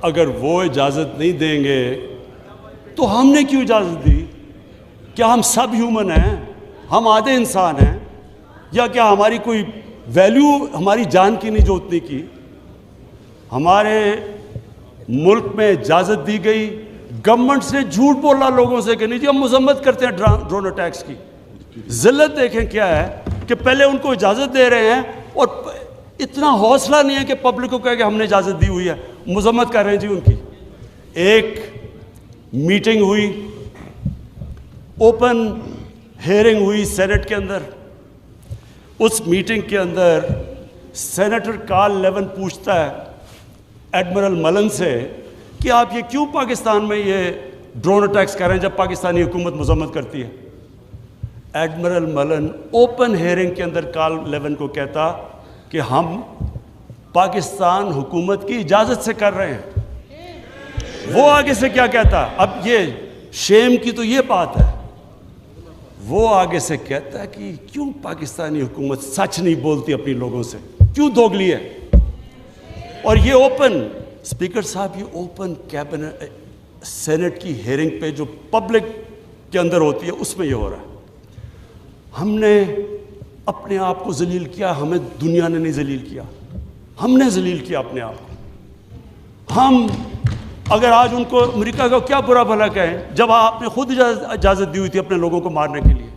اگر وہ اجازت نہیں دیں گے تو ہم نے کیوں اجازت دی؟ کیا ہم سب ہیومن ہیں؟ ہم آدھے انسان ہیں؟ یا کیا ہماری کوئی ویلیو ہماری جان کی نہیں جو اتنی کی؟ ہمارے ملک میں اجازت دی گئی، گورنمنٹ سے جھوٹ بولا لوگوں سے کہ نہیں جی ہم مذمت کرتے ہیں ڈرون اٹیکس کی۔ ذلت دیکھیں کیا ہے کہ پہلے ان کو اجازت دے رہے ہیں اور اتنا حوصلہ نہیں ہے کہ پبلک کو کہے کہ ہم نے اجازت دی ہوئی ہے، مذمت کر رہے ہیں جی ان کی۔ ایک میٹنگ ہوئی، اوپن ہیئرنگ ہوئی سینٹ کے اندر۔ اس میٹنگ کے اندر سینیٹر کارل لیون پوچھتا ہے ایڈمرل ملن سے کہ آپ یہ کیوں پاکستان میں یہ ڈرون اٹیکس کر رہے ہیں جب پاکستانی حکومت مذمت کرتی ہے؟ ایڈمرل ملن اوپن ہیئرنگ کے اندر کارل لیون کو کہتا کہ ہم پاکستان حکومت کی اجازت سے کر رہے ہیں۔ وہ آگے سے کیا کہتا؟ اب یہ شیم کی تو یہ بات ہے، وہ آگے سے کہتا ہے کہ کیوں پاکستانی حکومت سچ نہیں بولتی اپنی لوگوں سے، کیوں دوگلی ہے؟ اور یہ اوپن اسپیکر صاحب، یہ اوپن کیبنٹ سینٹ کی ہیئرنگ پہ جو پبلک کے اندر ہوتی ہے اس میں یہ ہو رہا ہے۔ ہم نے اپنے آپ کو ذلیل کیا، ہمیں دنیا نے نہیں ذلیل کیا، ہم نے ذلیل کیا اپنے آپ کو۔ ہم اگر آج ان کو امریکہ کا کیا برا بھلا کہیں جب آپ نے خود اجازت دی ہوئی تھی اپنے لوگوں کو مارنے کے لیے۔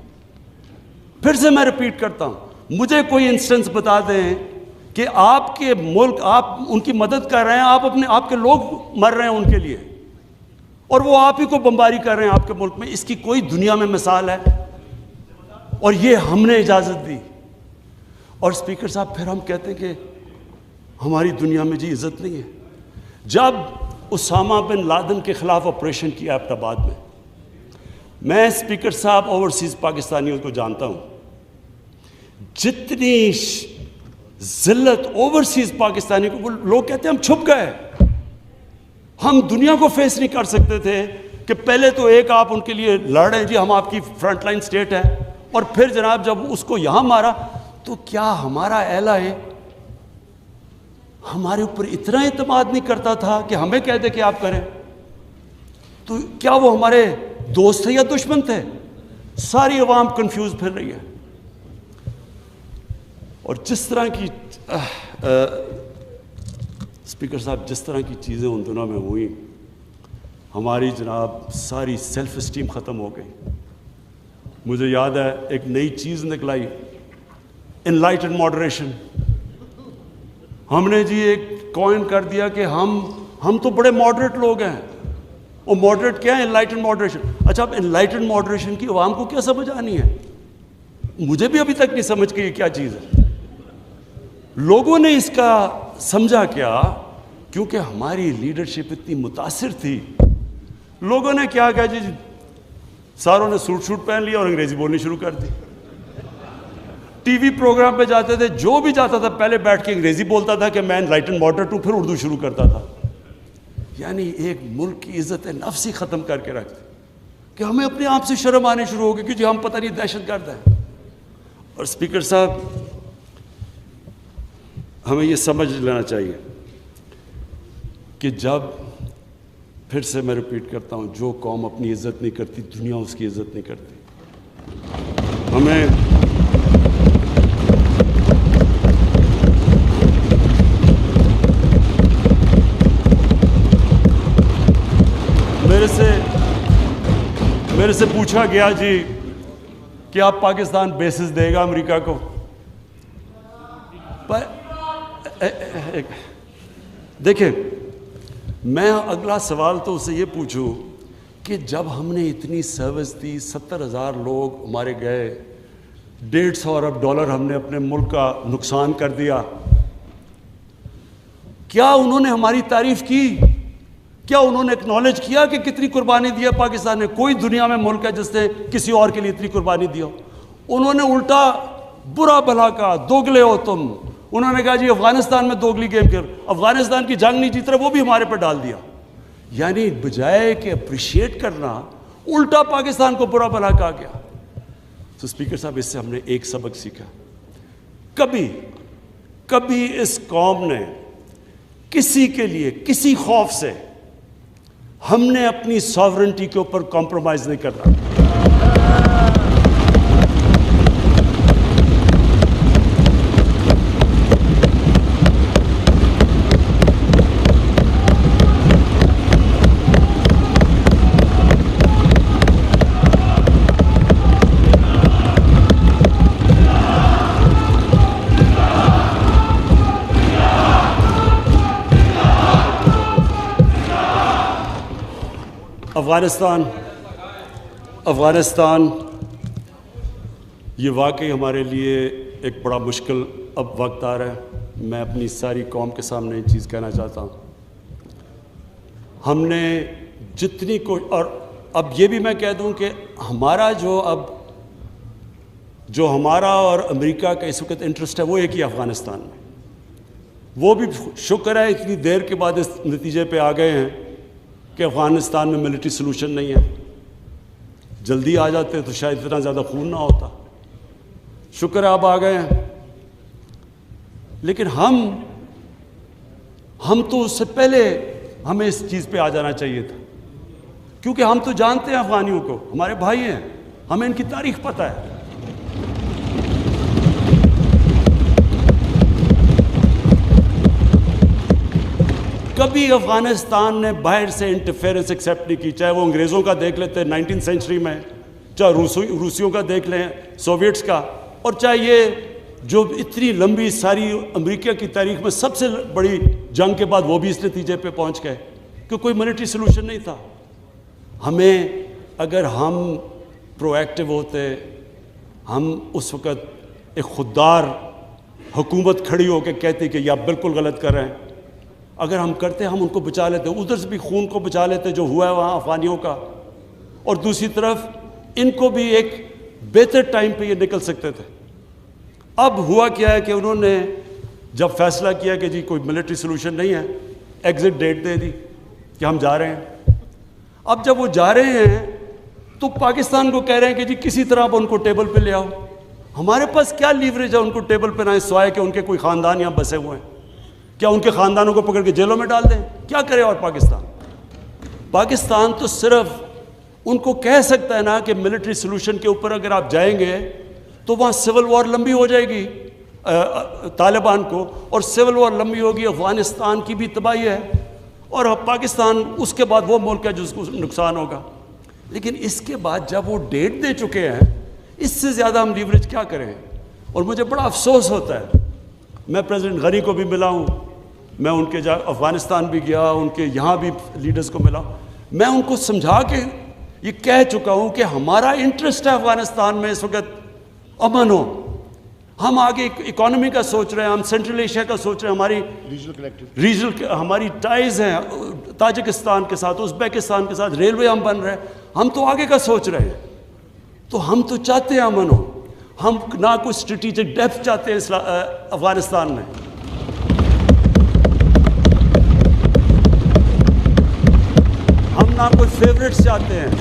پھر سے میں ریپیٹ کرتا ہوں، مجھے کوئی انسٹنس بتا دیں کہ آپ کے ملک آپ ان کی مدد کر رہے ہیں، آپ کے لوگ مر رہے ہیں ان کے لیے، اور وہ آپ ہی کو بمباری کر رہے ہیں آپ کے ملک میں۔ اس کی کوئی دنیا میں مثال ہے؟ اور یہ ہم نے اجازت دی۔ اور اسپیکر صاحب پھر ہم کہتے ہیں کہ ہماری دنیا میں جی عزت نہیں ہے۔ جب اسامہ بن لادن کے خلاف آپریشن کیا ایبٹ آباد میں اسپیکر صاحب اوورسیز پاکستانیوں کو جانتا ہوں، جتنی ذلت اوورسیز پاکستانی کو، وہ لوگ کہتے ہیں ہم چھپ گئے، ہم دنیا کو فیس نہیں کر سکتے تھے کہ پہلے تو ایک آپ ان کے لیے لڑ رہے ہیں جی ہم آپ کی فرنٹ لائن سٹیٹ ہے، اور پھر جناب جب اس کو یہاں مارا تو کیا ہمارا اہلا ہے ہمارے اوپر اتنا اعتماد نہیں کرتا تھا کہ ہمیں کہہ دے کہ آپ کریں؟ تو کیا وہ ہمارے دوست تھے یا دشمن تھے؟ ساری عوام کنفیوز پھر رہی ہے۔ اور جس طرح کی اسپیکر صاحب جس طرح کی چیزیں ان دنوں میں ہوئیں، ہماری جناب ساری سیلف اسٹیم ختم ہو گئی۔ مجھے یاد ہے ایک نئی چیز نکلائی، انلائٹنڈ ماڈریشن۔ ہم نے جی ایک کوائن کر دیا کہ ہم تو بڑے ماڈریٹ لوگ ہیں۔ وہ ماڈریٹ کیا ہے؟ Enlightened moderation. اچھا، اب انلائٹنڈ ماڈریشن کی عوام کو کیا سمجھ آنی ہے؟ مجھے بھی ابھی تک نہیں سمجھ کہ یہ کیا چیز ہے۔ لوگوں نے اس کا سمجھا کیا؟ کیونکہ ہماری لیڈرشپ اتنی متاثر تھی، لوگوں نے کیا کہا جی ساروں نے سوٹ پہن لیا اور انگریزی بولنی شروع کر دی۔ ٹی وی پروگرام پہ جاتے تھے، جو بھی جاتا تھا پہلے بیٹھ کے انگریزی بولتا تھا کہ میں انلائٹنڈ ماڈریٹ ہوں، پھر اردو شروع کرتا تھا۔ یعنی ایک ملک کی عزت نفس ہی ختم کر کے رکھتے کہ ہمیں اپنے آپ سے شرم آنے شروع ہو گئی کہ جی ہم پتہ نہیں دہشت گرد ہیں۔ اور اسپیکر صاحب ہمیں یہ سمجھ لینا چاہیے کہ جب، پھر سے میں ریپیٹ کرتا ہوں، جو قوم اپنی عزت نہیں کرتی دنیا اس کی عزت نہیں کرتی۔ ہمیں میرے سے پوچھا گیا جی کہ آپ پاکستان بیسز دے گا امریکہ کو؟ دیکھیں، میں اگلا سوال تو اسے یہ پوچھوں کہ جب ہم نے اتنی سروس دی، 70,000 لوگ ہمارے گئے، $150 ارب ہم نے اپنے ملک کا نقصان کر دیا، کیا انہوں نے ہماری تعریف کی؟ کیا انہوں نے اکنالج کیا کہ کتنی قربانی دیا پاکستان نے؟ کوئی دنیا میں ملک ہے جس نے کسی اور کے لیے اتنی قربانی دی ہو؟ انہوں نے الٹا برا بھلا کہا، دوگلے ہو تم۔ انہوں نے کہا جی افغانستان میں دوگلی گیم کر، افغانستان کی جنگ نہیں جیت رہا، وہ بھی ہمارے پر ڈال دیا۔ یعنی بجائے کہ اپریشیٹ کرنا، الٹا پاکستان کو برا بھلا کہا گیا۔ تو اسپیکر صاحب اس سے ہم نے ایک سبق سیکھا، کبھی اس قوم نے کسی کے لیے کسی خوف سے ہم نے اپنی ساورنٹی کے اوپر کمپرومائز نہیں کرنا. افغانستان یہ واقعی ہمارے لیے ایک بڑا مشکل اب وقت آ رہا ہے. میں اپنی ساری قوم کے سامنے ایک چیز کہنا چاہتا ہوں. ہم نے جتنی اور اب یہ بھی میں کہہ دوں کہ ہمارا جو ہمارا اور امریکہ کا اس وقت انٹرسٹ ہے وہ ایک ہی افغانستان میں. وہ بھی شکر ہے اتنی دیر کے بعد اس نتیجے پہ آ گئے ہیں کہ افغانستان میں ملٹری سلوشن نہیں ہے. جلدی آ جاتے تو شاید اتنا زیادہ خون نہ ہوتا. شکر ہے اب آ گئے ہیں. لیکن ہم تو اس سے پہلے ہمیں اس چیز پہ آ جانا چاہیے تھا, کیونکہ ہم تو جانتے ہیں افغانیوں کو, ہمارے بھائی ہیں, ہمیں ان کی تاریخ پتہ ہے. کبھی افغانستان نے باہر سے انٹرفیئرنس ایکسیپٹ نہیں کی, چاہے وہ انگریزوں کا دیکھ لیتے 19 سینچری میں, چاہے روسیوں کا دیکھ لیں, سوویٹس کا, اور چاہے یہ جو اتنی لمبی ساری امریکہ کی تاریخ میں سب سے بڑی جنگ کے بعد وہ بھی اس نتیجے پہ پہنچ گئے کہ کوئی ملٹری سلوشن نہیں تھا. ہمیں اگر ہم پرو ایکٹیو ہوتے, ہم اس وقت ایک خوددار حکومت کھڑی ہو کے کہتی کہ یہ آپ بالکل غلط کر رہے ہیں, اگر ہم کرتے ہم ان کو بچا لیتے, ادھر سے بھی خون کو بچا لیتے جو ہوا ہے وہاں افغانیوں کا, اور دوسری طرف ان کو بھی ایک بہتر ٹائم پہ یہ نکل سکتے تھے. اب ہوا کیا ہے کہ انہوں نے جب فیصلہ کیا کہ جی کوئی ملٹری سلوشن نہیں ہے, ایگزٹ ڈیٹ دے دی کہ ہم جا رہے ہیں. اب جب وہ جا رہے ہیں تو پاکستان کو کہہ رہے ہیں کہ جی کسی طرح آپ ان کو ٹیبل پہ لے آؤ. ہمارے پاس کیا لیوریج ہے ان کو ٹیبل پہ نہ سوائے کہ ان کے کوئی خاندان یہاں بسے ہوئے ہیں؟ کیا ان کے خاندانوں کو پکڑ کے جیلوں میں ڈال دیں؟ کیا کرے؟ اور پاکستان تو صرف ان کو کہہ سکتا ہے نا کہ ملٹری سلوشن کے اوپر اگر آپ جائیں گے تو وہاں سول وار لمبی ہو جائے گی طالبان کو, اور سول وار لمبی ہوگی, افغانستان کی بھی تباہی ہے, اور پاکستان اس کے بعد وہ ملک ہے جس کو نقصان ہوگا. لیکن اس کے بعد جب وہ ڈیٹ دے چکے ہیں, اس سے زیادہ ہم لیوریج کیا کریں؟ اور مجھے بڑا افسوس ہوتا ہے. میں پریزیڈنٹ غنی کو بھی ملا ہوں, میں ان کے افغانستان بھی گیا, ان کے یہاں بھی لیڈرز کو ملا. میں ان کو سمجھا کے یہ کہہ چکا ہوں کہ ہمارا انٹرسٹ ہے افغانستان میں اس وقت امن ہو. ہم آگے اکانومی کا سوچ رہے ہیں, ہم سینٹرل ایشیا کا سوچ رہے ہیں, ہماری ریجنل ہماری ٹائز ہیں تاجکستان کے ساتھ, ازبیکستان کے ساتھ, ریلوے ہم بن رہے ہیں, ہم تو آگے کا سوچ رہے ہیں. تو ہم تو چاہتے ہیں امن ہو, ہم نہ کوئی اسٹریٹجک ڈیپتھ چاہتے ہیں افغانستان میں. ہم نہ کوئی فیوریٹس چاہتے ہیں,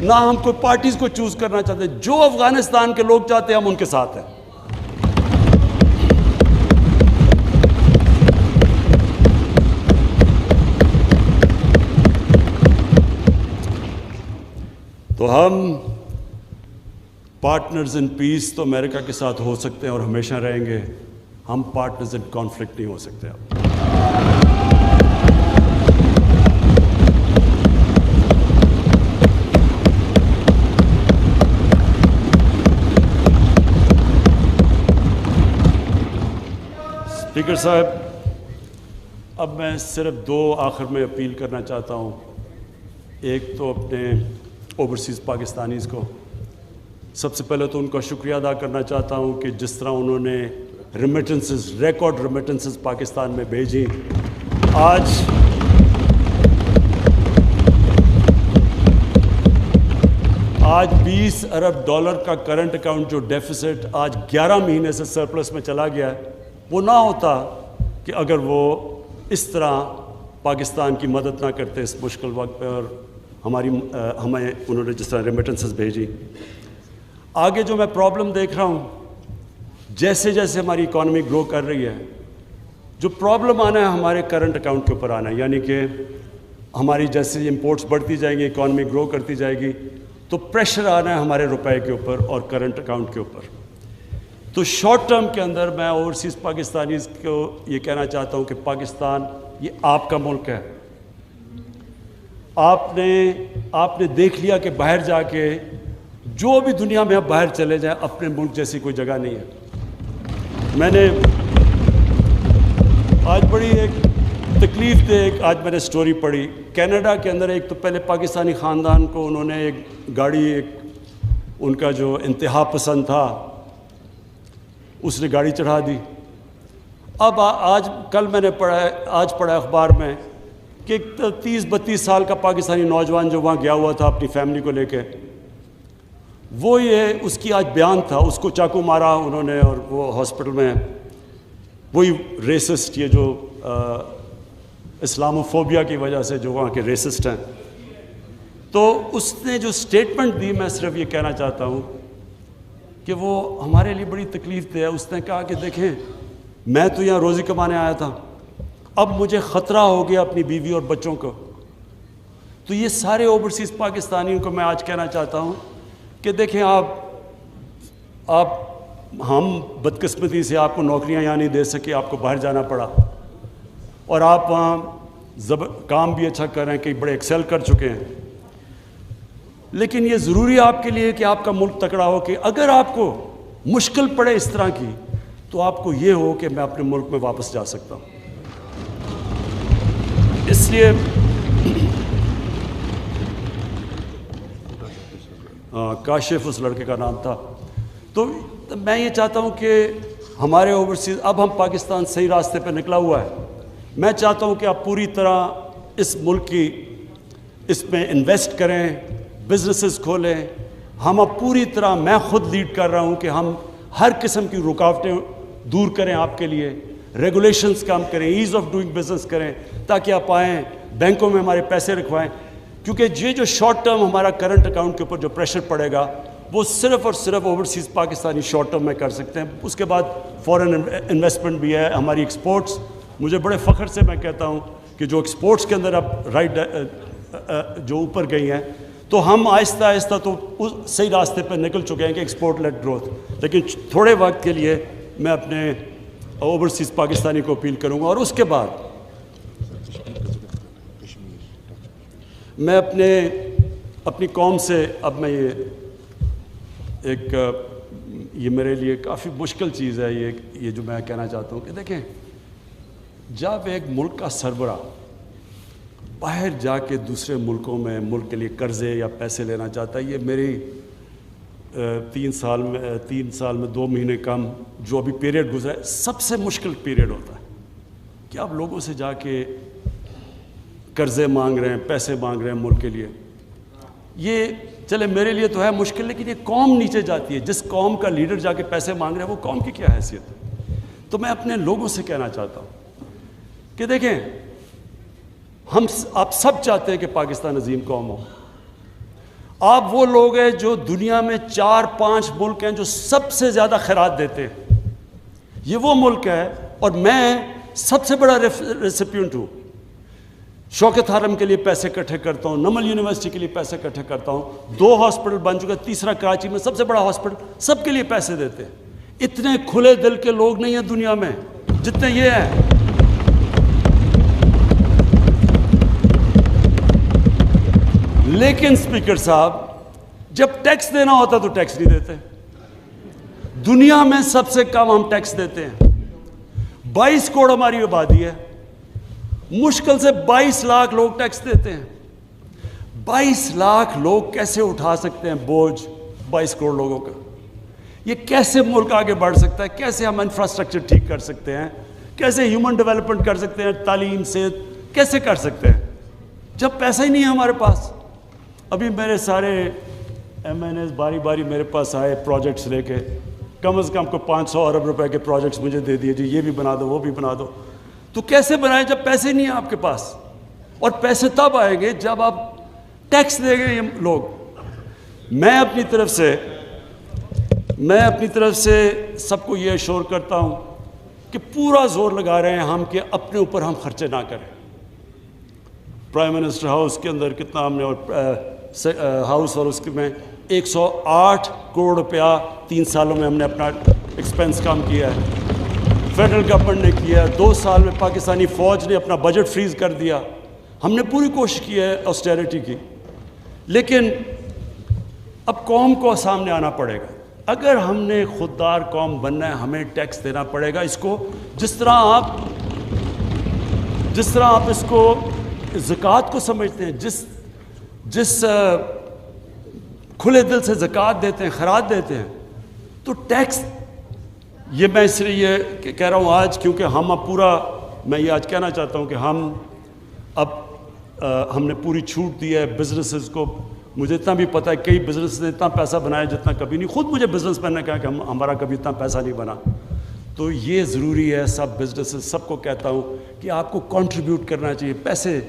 نہ ہم کوئی پارٹیز کو چوز کرنا چاہتے ہیں. جو افغانستان کے لوگ چاہتے ہیں ہم ان کے ساتھ ہیں. تو ہم پارٹنرز ان پیس تو امریکہ کے ساتھ ہو سکتے ہیں اور ہمیشہ رہیں گے, ہم پارٹنرز ان کانفلکٹ نہیں ہو سکتے. اسپیکر صاحب, اب میں صرف 2 آخر میں اپیل کرنا چاہتا ہوں. ایک تو اپنے اوورسیز پاکستانیز کو, سب سے پہلے تو ان کا شکریہ ادا کرنا چاہتا ہوں کہ جس طرح انہوں نے ریمیٹنسز, ریکارڈ ریمیٹنسز پاکستان میں بھیجی. آج $20 ارب کا کرنٹ اکاؤنٹ جو ڈیفیسٹ آج 11 مہینے سے سرپلس میں چلا گیا ہے, وہ نہ ہوتا کہ اگر وہ اس طرح پاکستان کی مدد نہ کرتے اس مشکل وقت پہ, اور ہمیں انہوں نے جس طرح ریمیٹنسز بھیجی. آگے جو میں پرابلم دیکھ رہا ہوں, جیسے جیسے ہماری اکانومی گرو کر رہی ہے, جو پرابلم آنا ہے ہمارے کرنٹ اکاؤنٹ کے اوپر آنا ہے، یعنی کہ ہماری جیسے امپورٹس بڑھتی جائیں گی، اکانومی گرو کرتی جائے گی، تو پریشر آنا ہے ہمارے روپے کے اوپر اور کرنٹ اکاؤنٹ کے اوپر۔ تو شارٹ ٹرم کے اندر میں اوورسیز پاکستانیز کو یہ کہنا چاہتا ہوں کہ پاکستان یہ آپ کا ملک ہے۔ آپ نے دیکھ لیا کہ باہر جا کے جو بھی دنیا میں آپ باہر چلے جائیں، اپنے ملک جیسی کوئی جگہ نہیں ہے۔ میں نے آج بڑی ایک تکلیف دہ آج میں نے سٹوری پڑھی، کینیڈا کے اندر ایک تو پہلے پاکستانی خاندان کو انہوں نے ایک گاڑی، ان کا جو انتہا پسند تھا اس نے گاڑی چڑھا دی۔ اب کل میں نے پڑھا اخبار میں کہ 30-32 سال کا پاکستانی نوجوان جو وہاں گیا ہوا تھا اپنی فیملی کو لے کے، وہ اس کی آج بیان تھا، اس کو چاقو مارا انہوں نے اور وہ ہاسپٹل میں، وہی ریسسٹ، یہ جو اسلاموفوبیا کی وجہ سے جو وہاں کے ریسسٹ ہیں۔ تو اس نے جو سٹیٹمنٹ دی، میں صرف یہ کہنا چاہتا ہوں کہ وہ ہمارے لیے بڑی تکلیف دہ ہے۔ اس نے کہا کہ دیکھیں، میں تو یہاں روزی کمانے آیا تھا، اب مجھے خطرہ ہو گیا اپنی بیوی اور بچوں کو۔ تو یہ سارے اوورسیز پاکستانیوں کو میں آج کہنا چاہتا ہوں کہ دیکھیں، ہم بدقسمتی سے آپ کو نوکریاں یہاں نہیں دے سکے، آپ کو باہر جانا پڑا، اور آپ وہاں کام بھی اچھا کر رہے ہیں، کئی بڑے ایکسل کر چکے ہیں، لیکن یہ ضروری ہے آپ کے لیے کہ آپ کا ملک تکڑا ہو، کہ اگر آپ کو مشکل پڑے اس طرح کی تو آپ کو یہ ہو کہ میں اپنے ملک میں واپس جا سکتا ہوں۔ اس لیے کاشف اس لڑکے کا نام تھا۔ تو میں یہ چاہتا ہوں کہ ہمارے اوورسیز، اب ہم پاکستان صحیح راستے پہ نکلا ہوا ہے۔ میں چاہتا ہوں کہ آپ پوری طرح اس ملک کی اس میں انویسٹ کریں، بزنسز کھولیں۔ ہم اب پوری طرح، میں خود لیڈ کر رہا ہوں کہ ہم ہر قسم کی رکاوٹیں دور کریں آپ کے لیے، ریگولیشنز کم کریں، ایز آف ڈوئنگ بزنس کریں، تاکہ آپ آئیں بینکوں میں ہمارے پیسے رکھوائیں، کیونکہ یہ جو شارٹ ٹرم ہمارا کرنٹ اکاؤنٹ کے اوپر جو پریشر پڑے گا وہ صرف اور صرف اوورسیز پاکستانی شارٹ ٹرم میں کر سکتے ہیں۔ اس کے بعد فورن انویسٹمنٹ بھی ہے، ہماری ایکسپورٹس، مجھے بڑے فخر سے میں کہتا ہوں کہ جو ایکسپورٹس کے اندر اب جو اوپر گئی ہیں، تو ہم آہستہ آہستہ تو اس صحیح راستے پہ نکل چکے ہیں کہ ایکسپورٹ لیڈ گروتھ، لیکن تھوڑے وقت کے لیے میں اپنے اوورسیز پاکستانی کو اپیل کروں گا۔ اور اس کے بعد میں اپنی قوم سے، اب میں یہ میرے لیے کافی مشکل چیز ہے یہ جو میں کہنا چاہتا ہوں کہ دیکھیں، جب ایک ملک کا سربراہ باہر جا کے دوسرے ملکوں میں ملک کے لیے قرضے یا پیسے لینا چاہتا ہے، یہ میری 3 سال میں 2 مہینے کم جو ابھی پیریڈ گزرا ہے، سب سے مشکل پیریڈ ہوتا ہے کہ آپ لوگوں سے جا کے قرضے مانگ رہے ہیں، پیسے مانگ رہے ہیں ملک کے لیے۔ یہ چلے میرے لیے تو ہے مشکل، لیکن یہ قوم نیچے جاتی ہے، جس قوم کا لیڈر جا کے پیسے مانگ رہے ہیں وہ قوم کی کیا حیثیت ہے؟ تو میں اپنے لوگوں سے کہنا چاہتا ہوں کہ دیکھیں، آپ سب چاہتے ہیں کہ پاکستان عظیم قوم ہو۔ آپ وہ لوگ ہیں جو دنیا میں 4-5 ملک ہیں جو سب سے زیادہ خیرات دیتے ہیں، یہ وہ ملک ہے، اور میں سب سے بڑا ریسیپینٹ ہوں۔ شوکت حرم کے لیے پیسے اکٹھے کرتا ہوں، نمل یونیورسٹی کے لیے پیسے اکٹھے کرتا ہوں، 2 ہاسپٹل بن چکے، تیسرا کراچی میں سب سے بڑا ہاسپٹل، سب کے لیے پیسے دیتے ہیں۔ اتنے کھلے دل کے لوگ نہیں ہیں دنیا میں جتنے یہ ہیں۔ لیکن اسپیکر صاحب، جب ٹیکس دینا ہوتا تو ٹیکس نہیں دیتے۔ دنیا میں سب سے کم ہم ٹیکس دیتے ہیں، 22 کروڑ ہماری آبادی ہے، مشکل سے 22 لاکھ لوگ ٹیکس دیتے ہیں۔ 22 لاکھ لوگ کیسے اٹھا سکتے ہیں بوجھ 22 کروڑ لوگوں کا؟ یہ کیسے ملک آگے بڑھ سکتا ہے؟ کیسے ہم انفراسٹرکچر ٹھیک کر سکتے ہیں؟ کیسے ہیومن ڈیولپمنٹ کر سکتے ہیں؟ تعلیم سے کیسے کر سکتے ہیں جب پیسہ ہی نہیں ہے ہمارے پاس؟ ابھی میرے سارے ایم این ایز باری باری میرے پاس آئے پروجیکٹس لے کے، کم از کم کو 500 ارب روپے کے پروجیکٹس مجھے دے دیے، جی یہ بھی بنا دو، وہ بھی بنا دو۔ تو کیسے بنائیں جب پیسے نہیں ہیں آپ کے پاس؟ اور پیسے تب آئیں گے جب آپ ٹیکس دیں گے یہ لوگ۔ میں اپنی طرف سے سب کو یہ اشور کرتا ہوں کہ پورا زور لگا رہے ہیں ہم کہ اپنے اوپر ہم خرچے نہ کریں. پرائم منسٹر ہاؤس کے اندر کتنا ہم نے اور ہاؤس اور اس کے میں 108 کروڑ روپیہ 3 سالوں میں ہم نے اپنا ایکسپینس کام کیا ہے. فیڈرل گورنمنٹ نے کیا ہے. 2 سال میں پاکستانی فوج نے اپنا بجٹ فریز کر دیا. ہم نے پوری کوشش کی ہے آسٹیرٹی کی. لیکن اب قوم کو سامنے آنا پڑے گا. اگر ہم نے خوددار قوم بننا ہے ہمیں ٹیکس دینا پڑے گا. اس کو جس طرح آپ اس کو زکوٰۃ کو سمجھتے ہیں, جس کھلے دل سے زکوٰۃ دیتے ہیں, خراج دیتے ہیں, تو ٹیکس یہ میں اس لیے یہ کہہ رہا ہوں آج کیونکہ ہم اب پورا میں یہ آج کہنا چاہتا ہوں کہ ہم نے پوری چھوٹ دی ہے بزنسز کو. مجھے اتنا بھی پتہ ہے کئی بزنس نے اتنا پیسہ بنایا جتنا کبھی نہیں. خود مجھے بزنس مین نے کہا کہ ہمارا کبھی اتنا پیسہ نہیں بنا. تو یہ ضروری ہے سب بزنسز سب کو کہتا ہوں کہ آپ کو کنٹریبیوٹ کرنا چاہیے. پیسے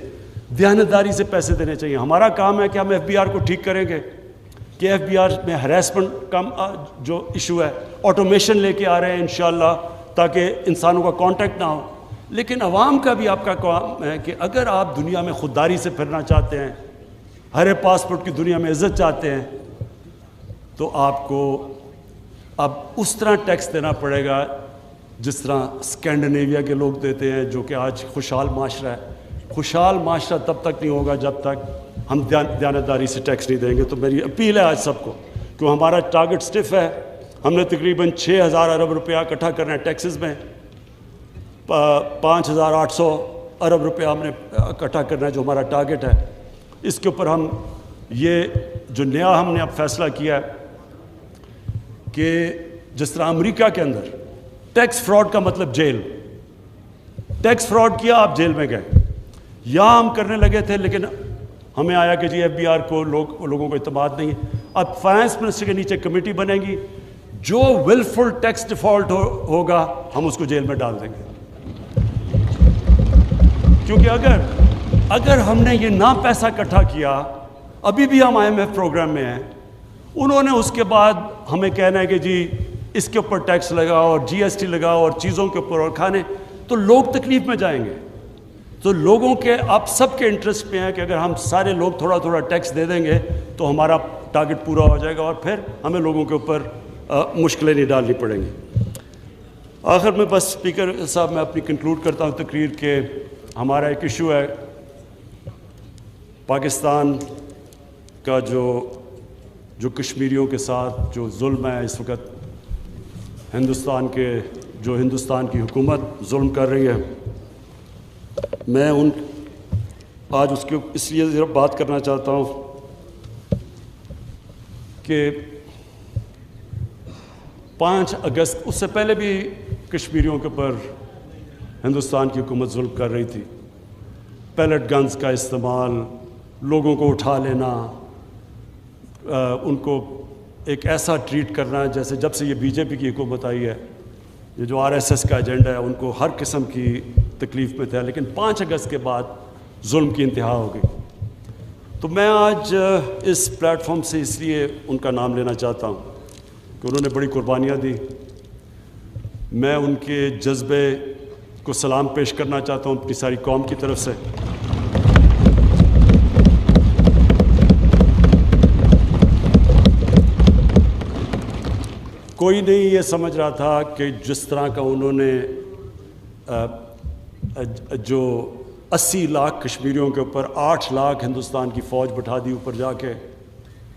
دیانتداری سے پیسے دینے چاہیے. ہمارا کام ہے کہ ہم FBR کو ٹھیک کریں گے کہ FBR میں ہراسمنٹ کم جو ایشو ہے آٹومیشن لے کے آ رہے ہیں انشاءاللہ تاکہ انسانوں کا کانٹیکٹ نہ ہو. لیکن عوام کا بھی آپ کا کام ہے کہ اگر آپ دنیا میں خودداری سے پھرنا چاہتے ہیں, ہر پاسپورٹ کی دنیا میں عزت چاہتے ہیں, تو آپ کو اب اس طرح ٹیکس دینا پڑے گا جس طرح اسکینڈینیویا کے لوگ دیتے ہیں, جو کہ آج خوشحال معاشرہ ہے. خوشحال معاشرہ تب تک نہیں ہوگا جب تک ہم دیانتداری سے ٹیکس نہیں دیں گے. تو میری اپیل ہے آج سب کو کہ ہمارا ٹارگٹ سٹف ہے. ہم نے تقریباً 6,000 ارب روپیہ اکٹھا کرنا ہے ٹیکسز میں. 5,800 ارب روپیہ ہم نے اکٹھا کرنا ہے جو ہمارا ٹارگٹ ہے. اس کے اوپر ہم یہ جو نیا ہم نے اب فیصلہ کیا ہے کہ جس طرح امریکہ کے اندر ٹیکس فراڈ کا مطلب جیل. ٹیکس فراڈ کیا آپ جیل میں گئے. یہاں ہم کرنے لگے تھے لیکن ہمیں آیا کہ جی FBR کو لوگوں کو اعتماد نہیں ہے. اب فائنانس منسٹر کے نیچے کمیٹی بنے گی, جو ولفل ٹیکس ڈیفالٹ ہوگا ہم اس کو جیل میں ڈال دیں گے. کیونکہ اگر ہم نے یہ نہ پیسہ اکٹھا کیا, ابھی بھی ہم IMF پروگرام میں ہیں, انہوں نے اس کے بعد ہمیں کہنا ہے کہ جی اس کے اوپر ٹیکس لگاؤ اور GST لگاؤ اور چیزوں کے اوپر اور کھانے, تو لوگ تکلیف میں جائیں گے. تو لوگوں کے آپ سب کے انٹرسٹ میں ہے کہ اگر ہم سارے لوگ تھوڑا تھوڑا ٹیکس دے دیں گے تو ہمارا ٹارگٹ پورا ہو جائے گا اور پھر ہمیں لوگوں کے اوپر مشکلیں نہیں ڈالنی پڑیں گی. آخر میں بس اسپیکر صاحب میں اپنی کنکلوڈ کرتا ہوں تقریر کہ ہمارا ایک ایشو ہے پاکستان کا جو کشمیریوں کے ساتھ جو ظلم ہے اس وقت ہندوستان کی حکومت ظلم کر رہی ہے. میں آج اس لیے ذرا بات کرنا چاہتا ہوں کہ 5 اگست اس سے پہلے بھی کشمیریوں کے اوپر ہندوستان کی حکومت ظلم کر رہی تھی. پیلٹ گنز کا استعمال, لوگوں کو اٹھا لینا, ان کو ایک ایسا ٹریٹ کرنا جیسے جب سے یہ BJP کی حکومت آئی ہے, یہ جو RSS کا ایجنڈا ہے ان کو ہر قسم کی تکلیف میں تھا. لیکن 5 اگست کے بعد ظلم کی انتہا ہو گئی. تو میں آج اس پلیٹ فارم سے اس لیے ان کا نام لینا چاہتا ہوں کہ انہوں نے بڑی قربانیاں دی. میں ان کے جذبے کو سلام پیش کرنا چاہتا ہوں اپنی ساری قوم کی طرف سے. کوئی نہیں یہ سمجھ رہا تھا کہ جس طرح کا انہوں نے جو 80 لاکھ کشمیریوں کے اوپر 8 لاکھ ہندوستان کی فوج بٹھا دی اوپر جا کے,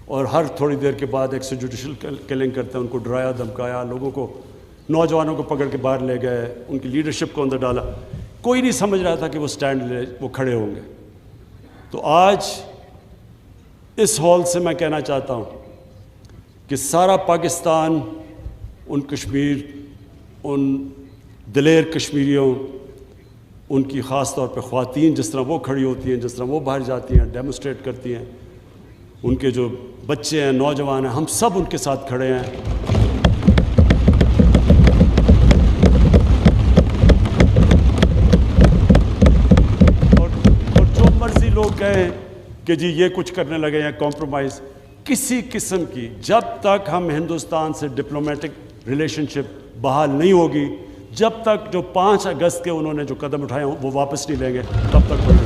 اور ہر تھوڑی دیر کے بعد ایکسٹرا جوڈیشل کلنگ کرتے ہیں, ان کو ڈرایا دھمکایا, لوگوں کو نوجوانوں کو پکڑ کے باہر لے گئے, ان کی لیڈرشپ کو اندر ڈالا. کوئی نہیں سمجھ رہا تھا کہ وہ کھڑے ہوں گے. تو آج اس ہال سے میں کہنا چاہتا ہوں کہ سارا پاکستان ان دلیر کشمیریوں, ان کی خاص طور پہ خواتین جس طرح وہ کھڑی ہوتی ہیں, جس طرح وہ باہر جاتی ہیں, ڈیمونسٹریٹ کرتی ہیں, ان کے جو بچے ہیں, نوجوان ہیں, ہم سب ان کے ساتھ کھڑے ہیں. اور جو مرضی لوگ کہیں کہ جی یہ کچھ کرنے لگے ہیں کمپرومائز کسی قسم کی, جب تک ہم ہندوستان سے ڈپلومیٹک ریلیشن شپ بحال نہیں ہوگی جب تک جو 5 اگست کے انہوں نے جو قدم اٹھائے ہوں وہ واپس نہیں لیں گے تب تک کوئی